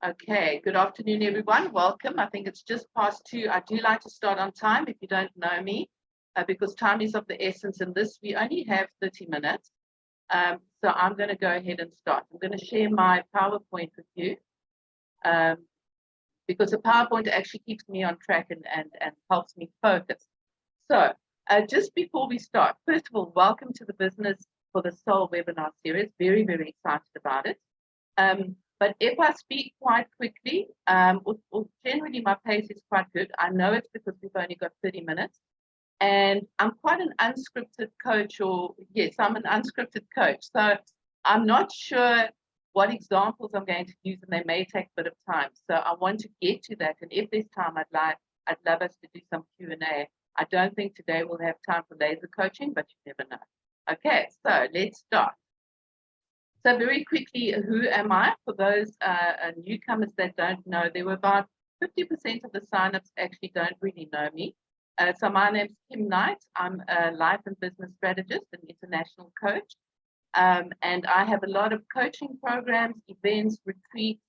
Okay, good afternoon, everyone. Welcome. I think it's just past 2. I do like to start on time if you don't know me, because time is of the essence in this. We only have 30 minutes. So I'm going to go ahead and start. I'm going to share my PowerPoint with you, because the PowerPoint actually keeps me on track and helps me focus. So just before we start, first of all, welcome to the Business for the Soul webinar series. Very, very excited about it. But if I speak quite quickly, or generally my pace is quite good. I know it's because we've only got 30 minutes. And I'm quite an unscripted coach, or yes, I'm an unscripted coach. So I'm not sure what examples I'm going to use, and they may take a bit of time. So I want to get to that. And if there's time, I'd love us to do some Q&A. I don't think today we'll have time for laser coaching, but you never know. Okay, so let's start. So very quickly, who am I? For those newcomers that don't know, there were about 50% of the signups actually don't really know me. So my name's Kim Knight. I'm a life and business strategist and international coach. And I have a lot of coaching programs, events, retreats,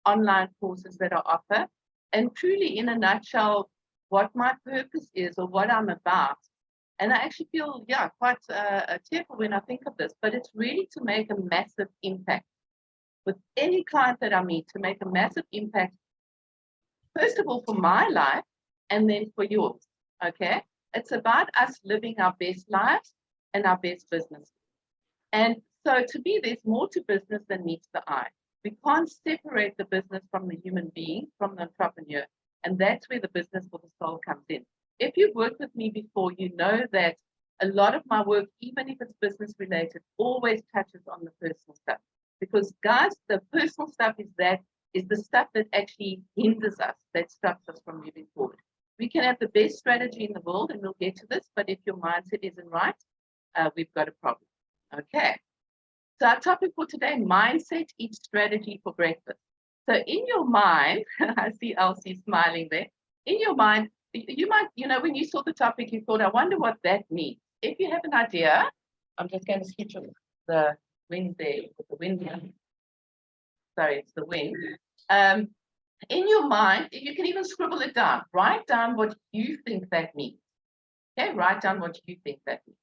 online courses that I offer. And truly, in a nutshell, what my purpose is or what I'm about. And I actually feel, quite tearful when I think of this, but it's really to make a massive impact with any client that I meet, to make a massive impact, first of all, for my life, and then for yours, okay? It's about us living our best lives and our best business. And so to me, there's more to business than meets the eye. We can't separate the business from the human being, from the entrepreneur. And that's where the Business for the Soul comes in. If you've worked with me before, you know that a lot of my work, even if it's business related, always touches on the personal stuff. Because guys, the personal stuff is the stuff that actually hinders us, that stops us from moving forward. We can have the best strategy in the world, and we'll get to this, but if your mindset isn't right, we've got a problem. Okay. So our topic for today, mindset eats strategy for breakfast. So in your mind, I see Elsie smiling there. In your mind, you might, when you saw the topic, you thought, I wonder what that means. If you have an idea, I'm just going to sketch the wind there with the wind. Sorry, it's the wind. In your mind, you can even scribble it down. Write down what you think that means. Okay, write down what you think that means.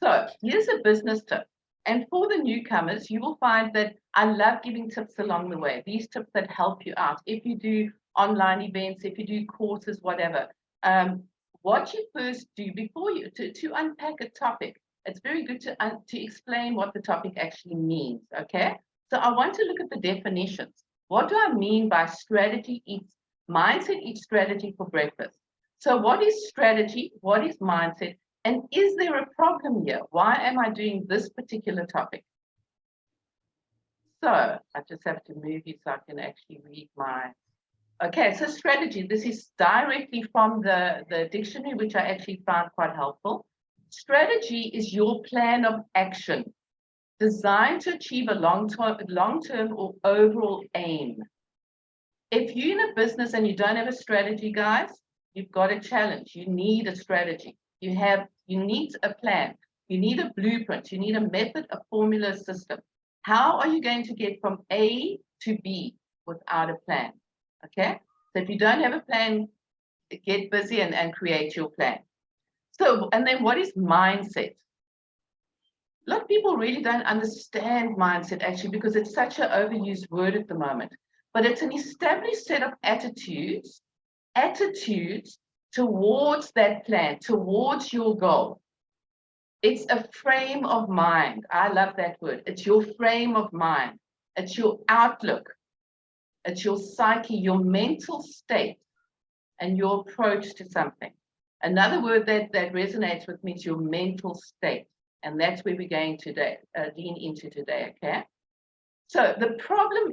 So here's a business tip. And for the newcomers, you will find that I love giving tips along the way. These tips that help you out. If you do online events, if you do courses, whatever, what you first do before you to unpack a topic, it's very good to explain what the topic actually means. Okay, so I want to look at the definitions. What do I mean by mindset eats strategy for breakfast? So what is strategy? What is mindset? And is there a problem here? Why am I doing this particular topic? So I just have to move you so I can actually read my. Okay, so strategy. This is directly from the dictionary, which I actually found quite helpful. Strategy is your plan of action designed to achieve a long-term or overall aim. If you're in a business and you don't have a strategy, guys, you've got a challenge. You need a strategy. You need a plan. You need a blueprint. You need a method, a formula, system. How are you going to get from A to B without a plan? Okay, so if you don't have a plan, get busy and create your plan. So, and then what is mindset? A lot of people really don't understand mindset actually, because it's such an overused word at the moment. But it's an established set of attitudes towards that plan, towards your goal. It's a frame of mind. I love that word. It's your frame of mind. It's your outlook. It's your psyche, your mental state, and your approach to something. Another word that resonates with me is your mental state. And that's where we're going today, lean into today, okay? So the problem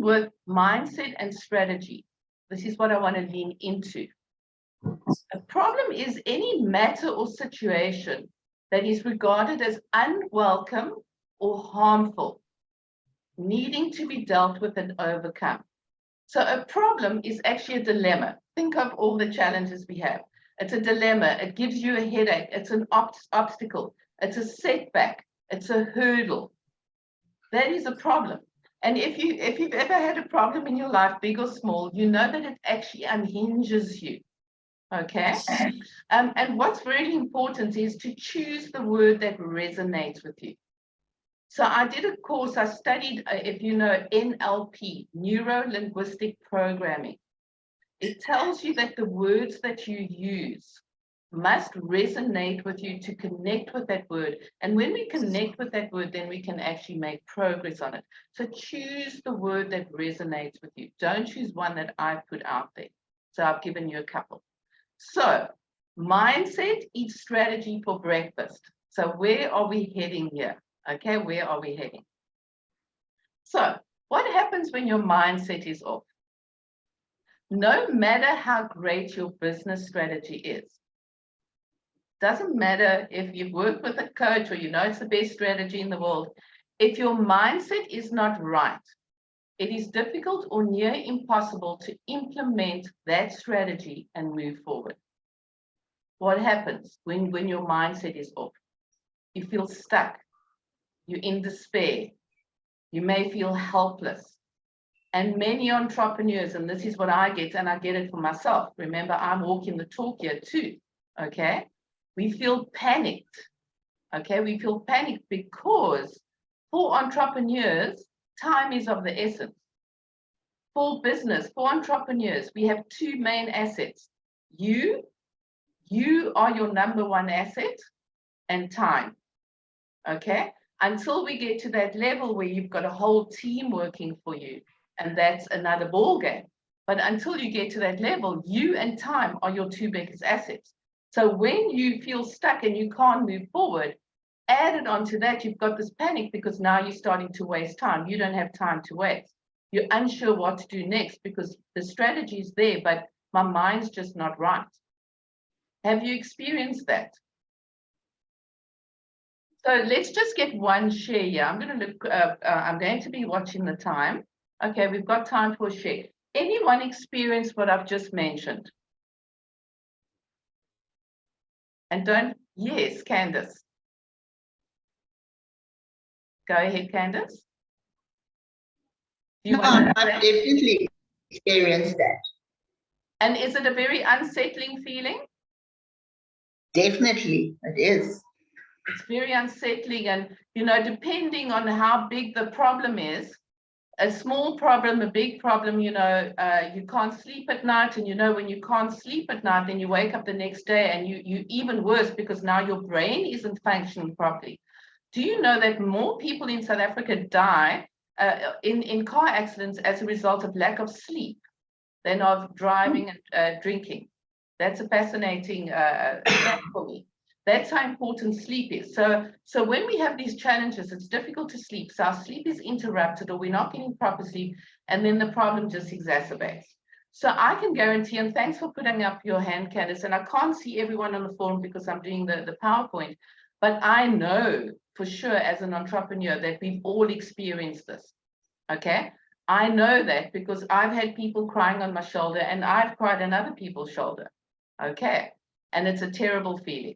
with mindset and strategy, this is what I want to lean into. A problem is any matter or situation that is regarded as unwelcome or harmful, needing to be dealt with and overcome. So a problem is actually a dilemma. Think of all the challenges we have. It's a dilemma. It gives you a headache. It's an obstacle. It's a setback. It's a hurdle. That is a problem. And if you've ever had a problem in your life, big or small, you know that it actually unhinges you. Okay. And what's really important is to choose the word that resonates with you. So I did a course, I studied, if you know, NLP, Neuro-Linguistic Programming. It tells you that the words that you use must resonate with you to connect with that word. And when we connect with that word, then we can actually make progress on it. So choose the word that resonates with you. Don't choose one that I put out there. So I've given you a couple. So mindset eats strategy for breakfast. So where are we heading here? Okay, where are we heading? So what happens when your mindset is off? No matter how great your business strategy is, doesn't matter if you've worked with a coach or you know it's the best strategy in the world, if your mindset is not right, it is difficult or near impossible to implement that strategy and move forward. What happens when your mindset is off? You feel stuck. You're in despair. You may feel helpless. And many entrepreneurs, and this is what I get, and I get it for myself. Remember, I'm walking the talk here too, okay? We feel panicked, okay? We feel panicked because for entrepreneurs, time is of the essence. For business, for entrepreneurs, we have two main assets. You are your number one asset, and time, okay? Until we get to that level where you've got a whole team working for you, and that's another ball game. But until you get to that level, you and time are your two biggest assets. So when you feel stuck and you can't move forward, added onto that, you've got this panic because now you're starting to waste time. You don't have time to waste. You're unsure what to do next because the strategy is there, but my mind's just not right. Have you experienced that? So let's just get one share here. I'm going to look, I'm going to be watching the time. Okay, we've got time for a share. Anyone experience what I've just mentioned? And don't, yes, Candace. Go ahead, Candace. No, I've definitely experienced that. And is it a very unsettling feeling? Definitely, it is. It's very unsettling, and you know, depending on how big the problem is, a small problem, a big problem, you know, you can't sleep at night, and you know, when you can't sleep at night, then you wake up the next day and you even worse because now your brain isn't functioning properly. Do you know that more people in South Africa die in car accidents as a result of lack of sleep than of driving and drinking? That's a fascinating fact for me. That's how important sleep is. So when we have these challenges, it's difficult to sleep. So our sleep is interrupted or we're not getting proper sleep, and then the problem just exacerbates. So I can guarantee, and thanks for putting up your hand, Candice, and I can't see everyone on the forum because I'm doing the PowerPoint, but I know for sure as an entrepreneur that we've all experienced this, okay? I know that because I've had people crying on my shoulder and I've cried on other people's shoulder, okay? And it's a terrible feeling.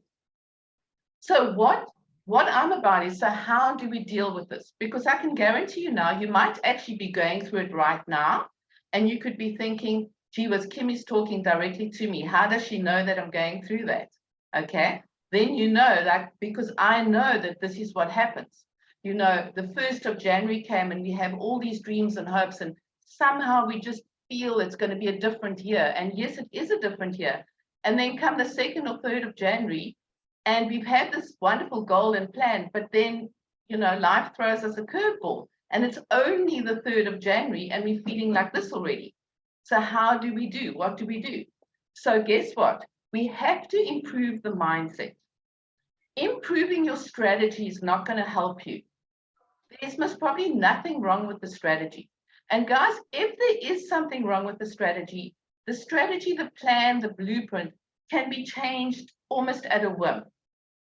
So what I'm about is, so how do we deal with this? Because I can guarantee you now, you might actually be going through it right now, and you could be thinking, gee whiz, Kim is talking directly to me. How does she know that I'm going through that? Okay, then you know, like, because I know that this is what happens. You know, the 1st of January came and we have all these dreams and hopes, and somehow we just feel it's going to be a different year. And yes, it is a different year. And then come the 2nd or 3rd of January, and we've had this wonderful goal and plan, but then, you know, life throws us a curveball, and it's only the 3rd of January, and we're feeling like this already. So how do we do? What do we do? So guess what? We have to improve the mindset. Improving your strategy is not going to help you. There's most probably nothing wrong with the strategy. And guys, if there is something wrong with the strategy, the plan, the blueprint can be changed almost at a whim.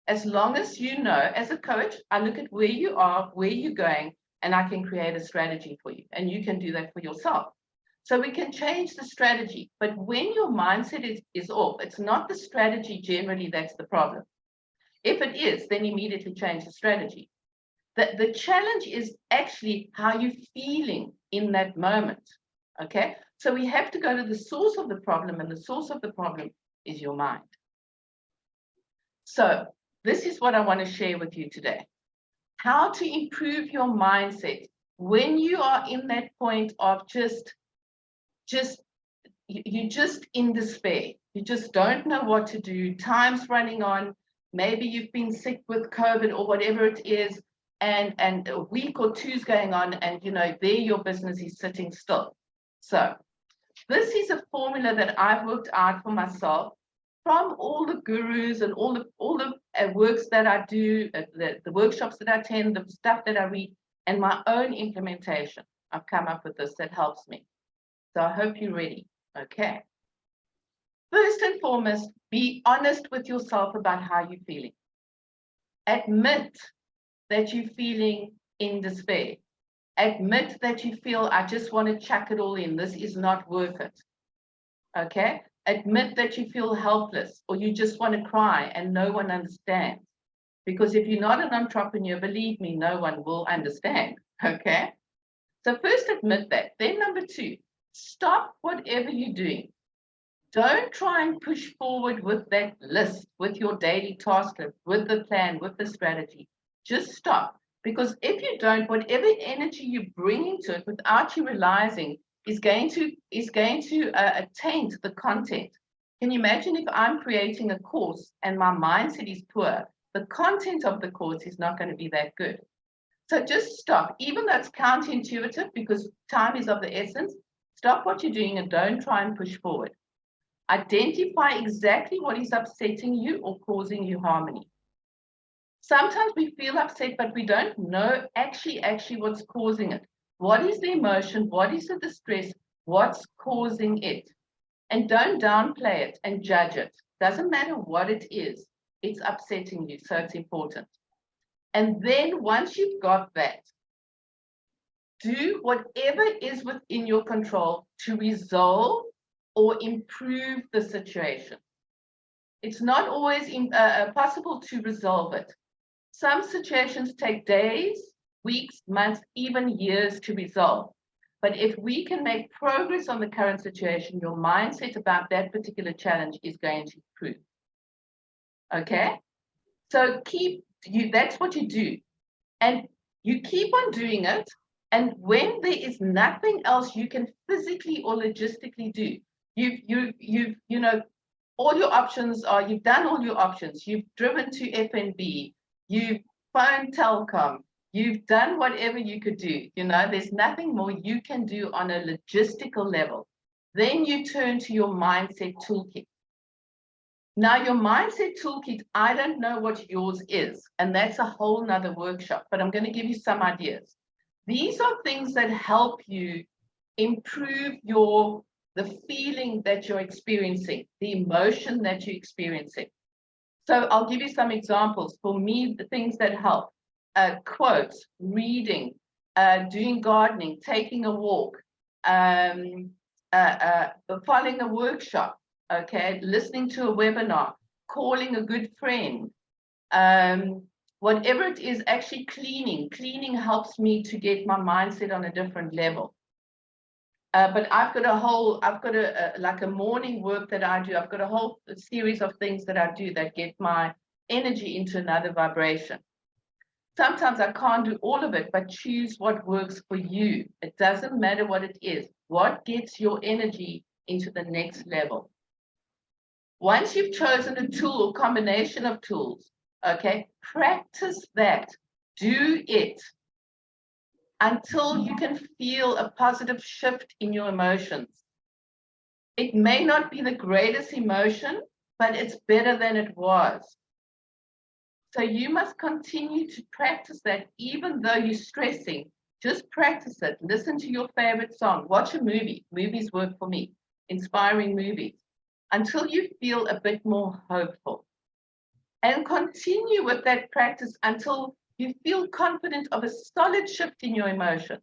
As long as you know, as a coach, I look at where you are, where you're going, and I can create a strategy for you. And you can do that for yourself. So we can change the strategy. But when your mindset is off, it's not the strategy generally that's the problem. If it is, then immediately change the strategy. The challenge is actually how you're feeling in that moment. Okay, so we have to go to the source of the problem, and the source of the problem is your mind. So this is what I want to share with you today. How to improve your mindset when you are in that point of you're just in despair. You just don't know what to do. Time's running on. Maybe you've been sick with COVID or whatever it is, and a week or two's going on, and there your business is sitting still. So this is a formula that I've worked out for myself from all the gurus and all the works that I do, the workshops that I attend, the stuff that I read, and my own implementation. I've come up with this that helps me. So I hope you're ready. Okay. First and foremost, be honest with yourself about how you're feeling. Admit that you're feeling in despair. Admit that you feel, I just want to chuck it all in. This is not worth it. Okay? Admit that you feel helpless, or you just want to cry and no one understands. Because if you're not an entrepreneur, believe me, no one will understand. Okay? So first admit that. Then number two, stop whatever you're doing. Don't try and push forward with that list, with your daily task list, with the plan, with the strategy. Just stop. Because if you don't, whatever energy you bring into it without you realizing is going to taint the content. Can you imagine if I'm creating a course and my mindset is poor, the content of the course is not going to be that good. So just stop. Even though it's counterintuitive because time is of the essence, stop what you're doing and don't try and push forward. Identify exactly what is upsetting you or causing you harmony. Sometimes we feel upset, but we don't know actually what's causing it. What is the emotion? What is the distress? What's causing it? And don't downplay it and judge it. Doesn't matter what it is, it's upsetting you, so it's important. And then once you've got that, do whatever is within your control to resolve or improve the situation. It's not always possible to resolve it. Some situations take days, weeks, months, even years to resolve. But if we can make progress on the current situation, your mindset about that particular challenge is going to improve. Okay? So that's what you do. And you keep on doing it. And when there is nothing else you can physically or logistically do, all your options are, you've done all your options. You've driven to FNB, you've phoned Telkom, you've done whatever you could do. There's nothing more you can do on a logistical level. Then you turn to your mindset toolkit. Now, your mindset toolkit, I don't know what yours is, and that's a whole nother workshop, but I'm going to give you some ideas. These are things that help you improve the feeling that you're experiencing, the emotion that you're experiencing. So I'll give you some examples. For me, the things that help, quotes, reading, doing gardening, taking a walk, following a workshop, okay, listening to a webinar, calling a good friend, whatever it is, actually cleaning. Cleaning helps me to get my mindset on a different level. But I've got a morning work that I do. I've got a whole series of things that I do that get my energy into another vibration. Sometimes I can't do all of it, but choose what works for you. It doesn't matter what it is. What gets your energy into the next level? Once you've chosen a tool or combination of tools, okay, practice that. Do it until you can feel a positive shift in your emotions. It may not be the greatest emotion, but it's better than it was. So you must continue to practice that even though you're stressing. Just practice it. Listen to your favorite song. Watch a movie. Movies work for me. Inspiring movies. Until you feel a bit more hopeful. And continue with that practice until you feel confident of a solid shift in your emotion.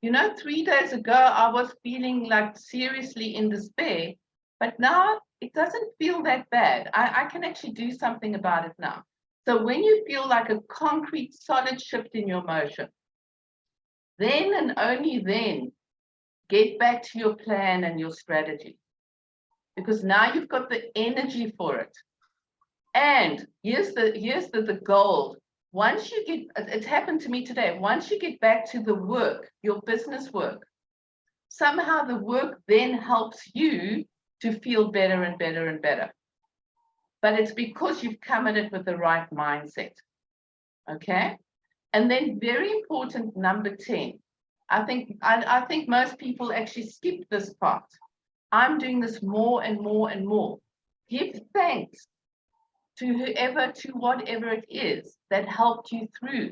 3 days ago, I was feeling like seriously in despair, but now it doesn't feel that bad. I can actually do something about it now. So when you feel like a concrete, solid shift in your motion, then and only then get back to your plan and your strategy. Because now you've got the energy for it. And here's the gold. Once you get, it's happened to me today, once you get back to the work, your business work, somehow the work then helps you to feel better and better and better. But it's because you've come at it with the right mindset. Okay? And then very important, number 10. I think most people actually skip this part. I'm doing this more and more and more. Give thanks to whoever, to whatever it is that helped you through.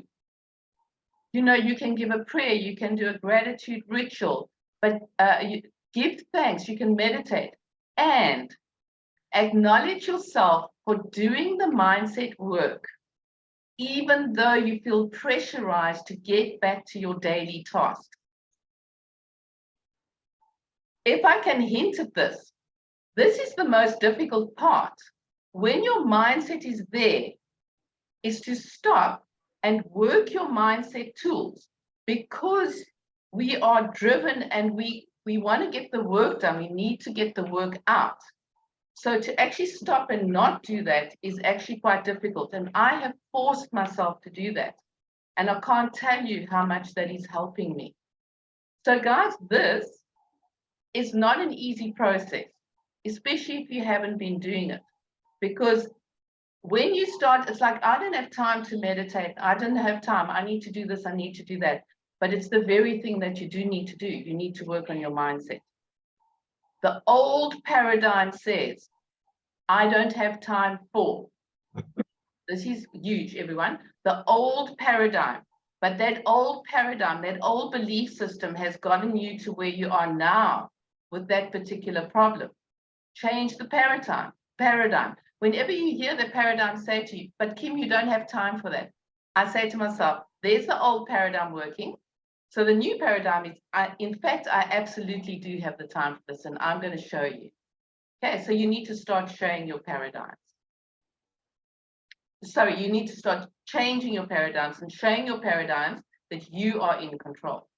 You know, you can give a prayer, you can do a gratitude ritual, but you give thanks, you can meditate, and acknowledge yourself for doing the mindset work, even though you feel pressurized to get back to your daily task. If I can hint at this, this is the most difficult part. When your mindset is there, is to stop and work your mindset tools, because we are driven and we want to get the work done. We need to get the work out. So to actually stop and not do that is actually quite difficult. And I have forced myself to do that. And I can't tell you how much that is helping me. So guys, this is not an easy process, especially if you haven't been doing it. Because when you start, it's like, I don't have time to meditate. I don't have time. I need to do this. I need to do that. But it's the very thing that you do need to do. You need to work on your mindset. The old paradigm says, I don't have time for. This is huge, everyone. The old paradigm. But that old paradigm, that old belief system has gotten you to where you are now with that particular problem. Change the paradigm. Whenever you hear the paradigm say to you, but Kim, you don't have time for that, I say to myself, there's the old paradigm working. So the new paradigm is, in fact, I absolutely do have the time for this, and I'm going to show you. Okay, so you need to start showing your paradigms. Sorry, you need to start changing your paradigms and showing your paradigms that you are in control.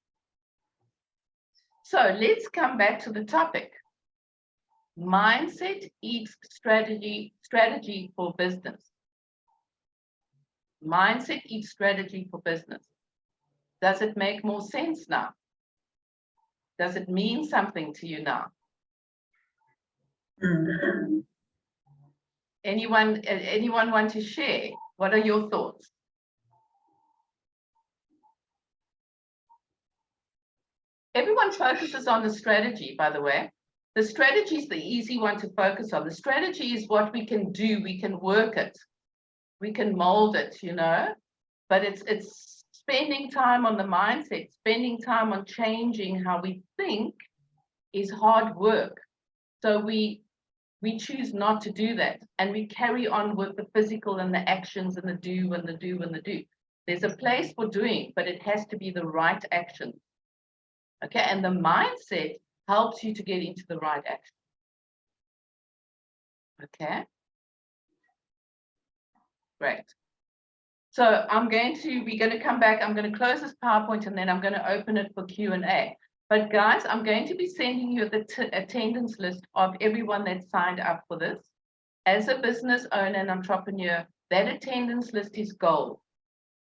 So let's come back to the topic. Mindset eats strategy for business. Mindset eats strategy for business. Does it make more sense now? Does it mean something to you now? Anyone want to share? What are your thoughts? Everyone focuses on the strategy, by the way. The strategy is the easy one to focus on. The strategy is what we can do. We can work it. We can mold it, you know. But it's spending time on the mindset, spending time on changing how we think is hard work. So we choose not to do that, and we carry on with the physical and the actions and the do and the do and the do. There's a place for doing, but it has to be the right action. Okay, and the mindset helps you to get into the right action. Okay, great. So we're going to come back. I'm going to close this PowerPoint, and then I'm going to open it for Q&A. But guys, I'm going to be sending you the attendance list of everyone that signed up for this. As a business owner and entrepreneur, that attendance list is gold.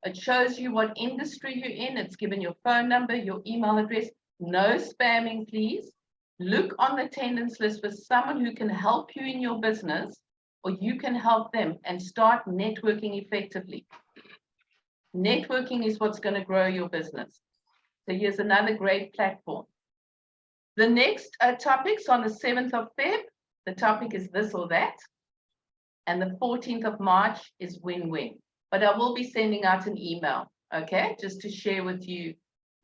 It shows you what industry you're in. It's given your phone number, your email address. No spamming, please. Look on the attendance list for someone who can help you in your business, or you can help them, and start networking effectively. Networking is what's going to grow your business. So here's another great platform. The next topic's on the 7th of Feb. The topic is this or that. And the 14th of March is win-win. But I will be sending out an email, okay, just to share with you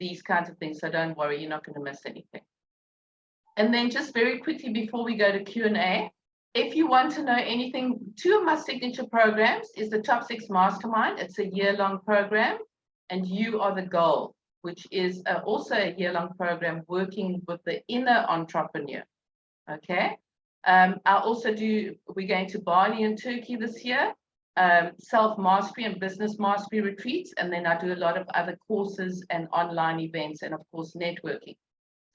these kinds of things. So don't worry, you're not going to miss anything. And then just very quickly before we go to Q&A, if you want to know anything, 2 of my signature programs is the Top 6 Mastermind. It's a year-long program, and You Are the Goal, which is also a year-long program working with the inner entrepreneur. Okay. We're going to Bali in Turkey this year. self-mastery and business mastery retreats, and then I do a lot of other courses and online events, and of course networking.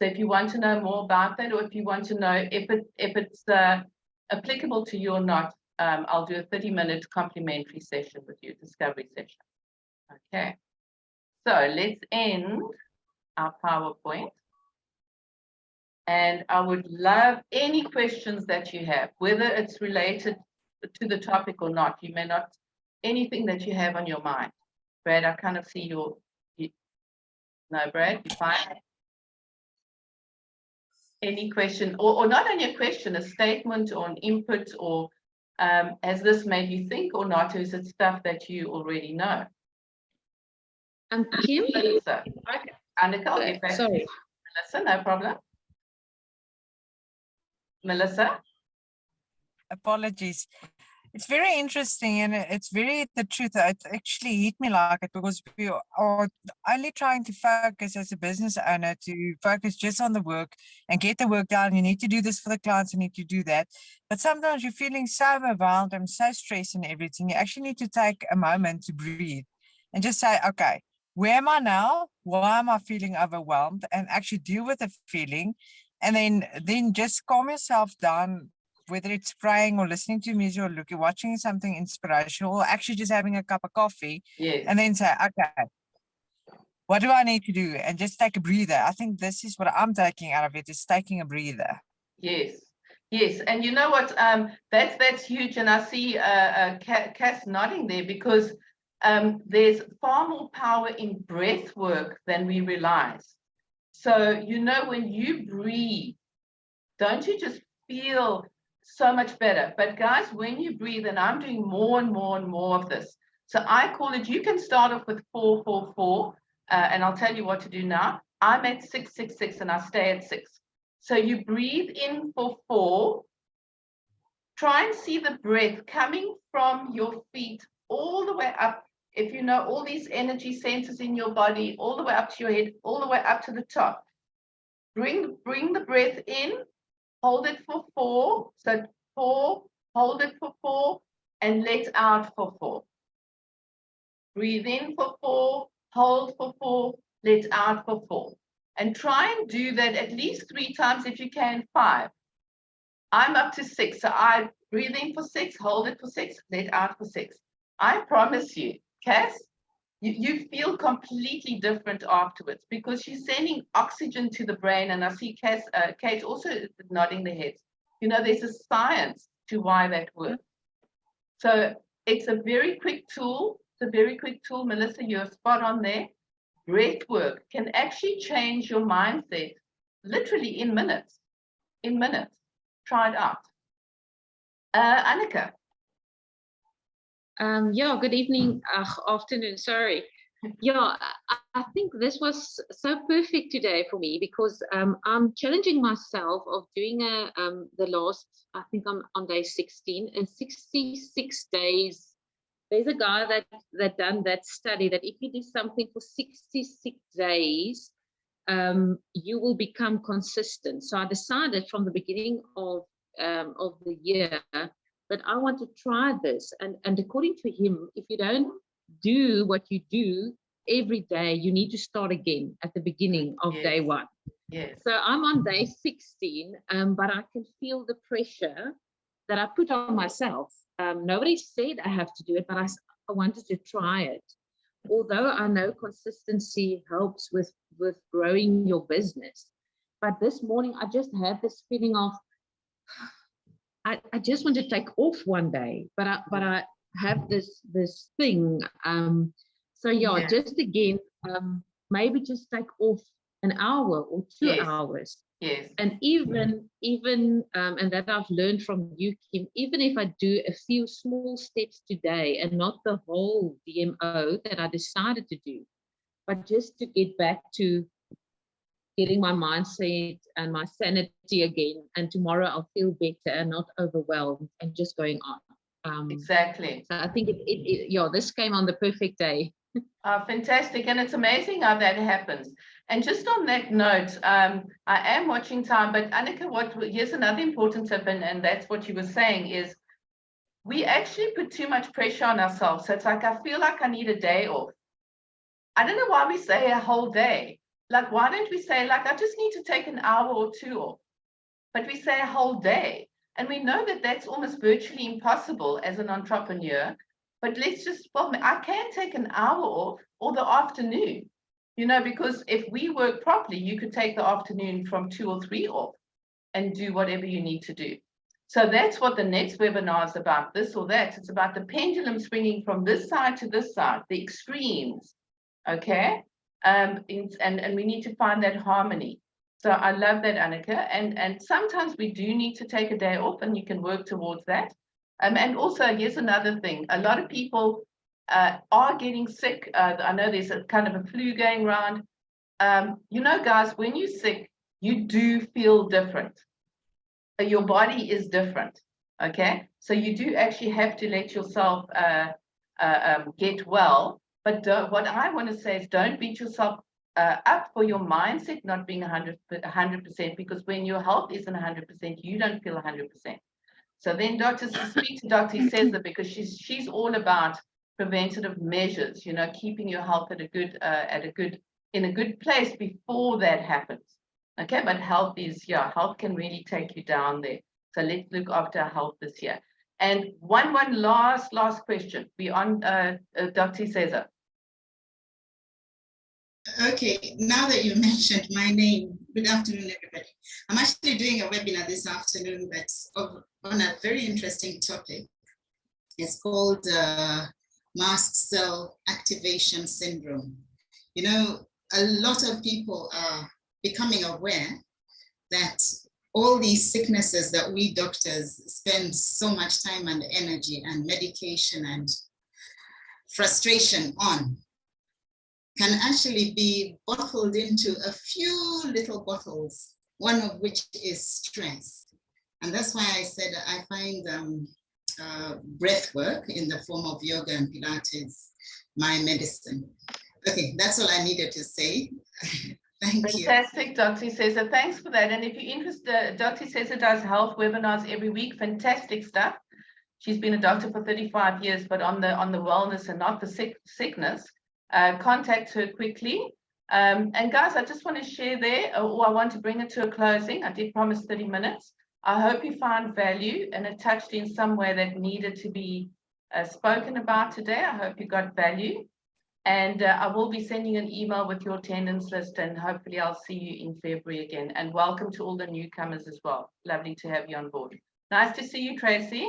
So if you want to know more about that, or if you want to know if it's applicable to you or not, I'll do a 30-minute complimentary session with you, discovery session. Okay, so let's end our PowerPoint. And I would love any questions that you have, whether it's related to the topic or not. You may not, anything that you have on your mind. Brad, I kind of see no, Brad, you fine? Any question, or not only a question, a statement or an input, or has this made you think or not? Or is it stuff that you already know? Kim? Melissa. Okay. Annika, I'll get back to you. Melissa, no problem. Melissa? Apologies. It's very interesting, and it's very the truth. It actually hit me like it, because we are only trying to focus as a business owner to focus just on the work and get the work done. You need to do this for the clients, you need to do that. But sometimes you're feeling so overwhelmed and so stressed and everything. You actually need to take a moment to breathe and just say, okay, where am I now? Why am I feeling overwhelmed? And actually deal with the feeling, and then just calm yourself down, whether it's praying or listening to music or watching something inspirational, or actually just having a cup of coffee. Yes. And then say, okay, what do I need to do? And just take a breather. I think this is what I'm taking out of it, is taking a breather. Yes. Yes. And you know what? That's huge. And I see Cass nodding there, because there's far more power in breath work than we realize. So, you know, when you breathe, don't you just feel so much better? But guys, when you breathe, and I'm doing more and more and more of this. So I call it, you can start off with 4-4-4, and I'll tell you what to do now. I'm at 6-6-6, and I stay at 6. So you breathe in for 4. Try and see the breath coming from your feet all the way up. If you know all these energy centers in your body, all the way up to your head, all the way up to the top. Bring the breath in. Hold it for 4. So 4, hold it for 4, and let out for 4. Breathe in for 4, hold for 4, let out for 4. And try and do that at least 3 times, if you can, 5. I'm up to 6. So I breathe in for 6, hold it for 6, let out for 6. I promise you, Cass, you feel completely different afterwards, because you're sending oxygen to the brain. And I see Kate also nodding their heads. You know, there's a science to why that works. So it's a very quick tool. It's a very quick tool. Melissa, you're spot on there. Breath work can actually change your mindset literally in minutes. In minutes. Try it out. Annika. Yeah, good evening, afternoon, sorry. Yeah, I think this was so perfect today for me, because I'm challenging myself of doing the last, I think I'm on day 16, and 66 days. There's a guy that done that study that if you do something for 66 days, you will become consistent. So I decided from the beginning of the year that I want to try this. And according to him, if you don't do what you do every day, you need to start again at the beginning of day 1. Yes. So I'm on day 16, but I can feel the pressure that I put on myself. Nobody said I have to do it, but I wanted to try it. Although I know consistency helps with growing your business. But this morning, I just had this feeling of, I just want to take off one day, but I have this thing. So yeah, just again, maybe just take off an hour or 2 hours. Yes. And even and that I've learned from you, Kim, even if I do a few small steps today and not the whole DMO that I decided to do, but just to get back to getting my mindset and my sanity again, and tomorrow I'll feel better and not overwhelmed and just going on. Exactly. So I think this came on the perfect day. Fantastic. And it's amazing how that happens. And just on that note, I am watching time, but Annika, here's another important tip, and that's what you were saying is, we actually put too much pressure on ourselves. So it's like, I feel like I need a day off. I don't know why we say a whole day. Like, why don't we say, like, I just need to take an hour or two off? But we say a whole day. And we know that that's almost virtually impossible as an entrepreneur. But let's just, well, I can take an hour off or the afternoon, you know, because if we work properly, you could take the afternoon from 2 or 3 off and do whatever you need to do. So that's what the next webinar is about, this or that. It's about the pendulum swinging from this side to this side, the extremes, okay? And we need to find that harmony. So I love that, Annika. And sometimes we do need to take a day off, and you can work towards that. And also, here's another thing. A lot of people are getting sick. I know there's a kind of a flu going around. You know, guys, when you're sick, you do feel different. Your body is different, okay? So you do actually have to let yourself get well. But what I want to say is, don't beat yourself up for your mindset not being 100%, because when your health isn't 100%, you don't feel 100%. So then speak to Dr. Cesar, because she's all about preventative measures, you know, keeping your health at a good in a good place before that happens. Okay, but health can really take you down there. So let's look after our health this year. And one last question. We on Dr. Cesar. Okay, now that you mentioned my name, good afternoon, everybody. I'm actually doing a webinar this afternoon that's on a very interesting topic. It's called mast cell activation syndrome. You know, a lot of people are becoming aware that all these sicknesses that we doctors spend so much time and energy and medication and frustration on can actually be bottled into a few little bottles, one of which is stress. And that's why I said I find breath work in the form of yoga and Pilates my medicine. Okay, that's all I needed to say. Thank you. Fantastic, Dr. Cesar. Thanks for that. And if you're interested, Dr. Cesar does health webinars every week. Fantastic stuff. She's been a doctor for 35 years, but on the wellness and not the sickness. Contact her quickly. And guys, I just want to share there, or I want to bring it to a closing. I did promise 30 minutes. I hope you found value and it touched in some way that needed to be spoken about today. I hope you got value. And I will be sending an email with your attendance list, and hopefully I'll see you in February again. And welcome to all the newcomers as well. Lovely to have you on board. Nice to see you, Tracy.